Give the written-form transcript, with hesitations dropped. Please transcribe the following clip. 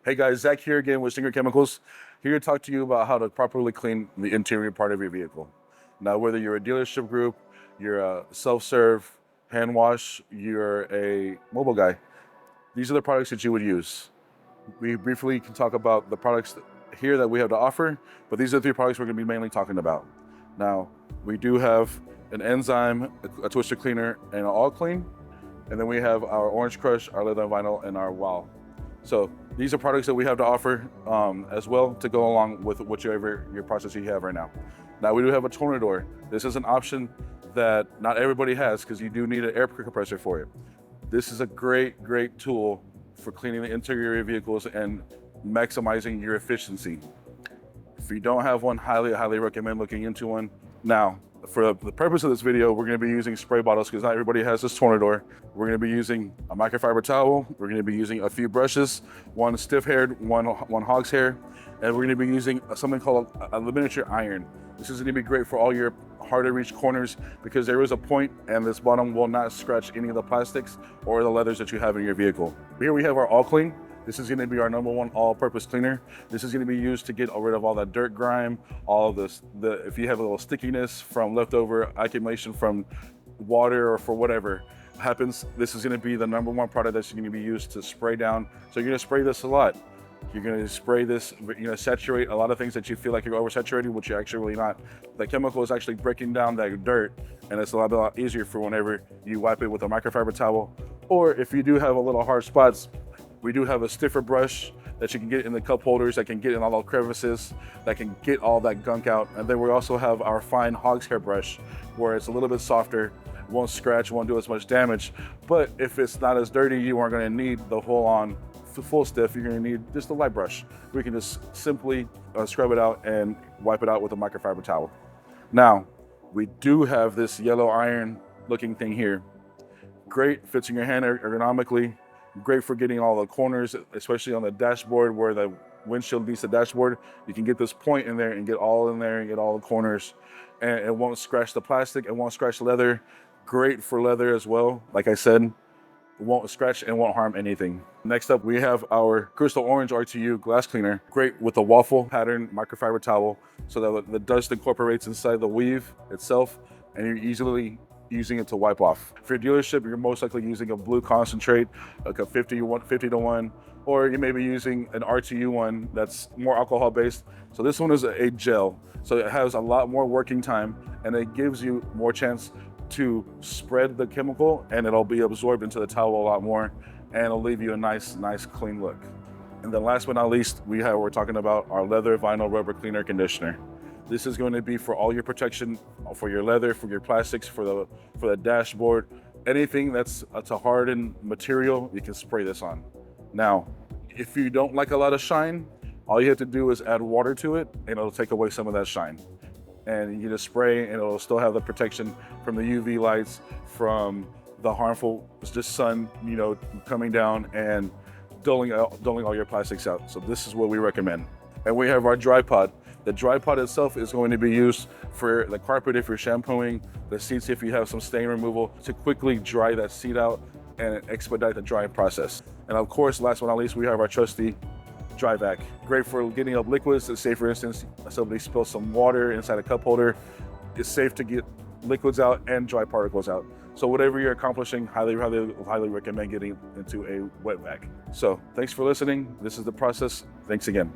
Hey guys, Zach here again with Stinger Chemicals, here to talk to you about how to properly clean the interior part of your vehicle. Now, whether you're a dealership group, you're a self-serve, hand wash, you're a mobile guy, these are the products that you would use. We briefly can talk about the products here that we have to offer, but these are the three products we're going to be mainly talking about. Now, we do have an enzyme, a twister cleaner, and an all clean, and then we have our orange crush, our leather and vinyl, and our wow. So these are products that we have to offer as well to go along with whichever your process you have right now. Now we do have a Tornador. This is an option that not everybody has because you do need an air compressor for it. This is a great, great tool for cleaning the interior of your vehicles and maximizing your efficiency. If you don't have one, highly recommend looking into one. Now, for the purpose of this video, we're going to be using spray bottles because not everybody has this Tornador. We're going to be using a microfiber towel. We're going to be using a few brushes, one stiff-haired, one hog's hair, and we're going to be using something called a miniature iron. This is going to be great for all your hard-to-reach corners because there is a point and this bottom will not scratch any of the plastics or the leathers that you have in your vehicle. Here we have our all clean. This is going to be our #1 all-purpose cleaner. This is going to be used to get rid of all that dirt, grime, all of this. If you have a little stickiness from leftover accumulation from water or for whatever happens, this is going to be the #1 product that's going to be used to spray down. So you're going to spray this a lot. You're going to spray this, you're going to saturate a lot of things that you feel like you're oversaturating, which you're actually really not. The chemical is actually breaking down that dirt, and it's a lot easier for whenever you wipe it with a microfiber towel. Or if you do have a little hard spots, we do have a stiffer brush that you can get in the cup holders, that can get in all the crevices, that can get all that gunk out. And then we also have our fine hog's hair brush, where it's a little bit softer, won't scratch, won't do as much damage. But if it's not as dirty, you aren't gonna need the full stiff, you're gonna need just a light brush. We can just simply scrub it out and wipe it out with a microfiber towel. Now, we do have this yellow iron looking thing here. Great, fits in your hand ergonomically. Great for getting all the corners, especially on the dashboard where the windshield meets the dashboard. You can get this point in there and get all in there and get all the corners, and it won't scratch the plastic, it won't scratch leather. Great for leather as well. Like I said, it won't scratch and won't harm anything. Next up, we have our Crystal Orange RTU glass cleaner. Great with the waffle pattern microfiber towel so that the dust incorporates inside the weave itself and you're easily using it to wipe off. For your dealership, you're most likely using a blue concentrate, like a 50 to 1, or you may be using an RTU one that's more alcohol based. So this one is a gel. So it has a lot more working time and it gives you more chance to spread the chemical and it'll be absorbed into the towel a lot more and it'll leave you a nice clean look. And then last but not least, we're talking about our leather vinyl rubber cleaner conditioner. This is going to be for all your protection, for your leather, for your plastics, for the dashboard, anything that's a hardened material, you can spray this on. Now, if you don't like a lot of shine, all you have to do is add water to it and it'll take away some of that shine. And you just spray and it'll still have the protection from the UV lights, from the harmful just sun, coming down and dulling all your plastics out. So this is what we recommend. And we have our dry pod. The dry pod itself is going to be used for the carpet if you're shampooing, the seats if you have some stain removal, to quickly dry that seat out and expedite the drying process. And of course, last but not least, we have our trusty dry vac. Great for getting up liquids. Say for instance, somebody spills some water inside a cup holder. It's safe to get liquids out and dry particles out. So whatever you're accomplishing, highly recommend getting into a wet vac. So thanks for listening. This is the process. Thanks again.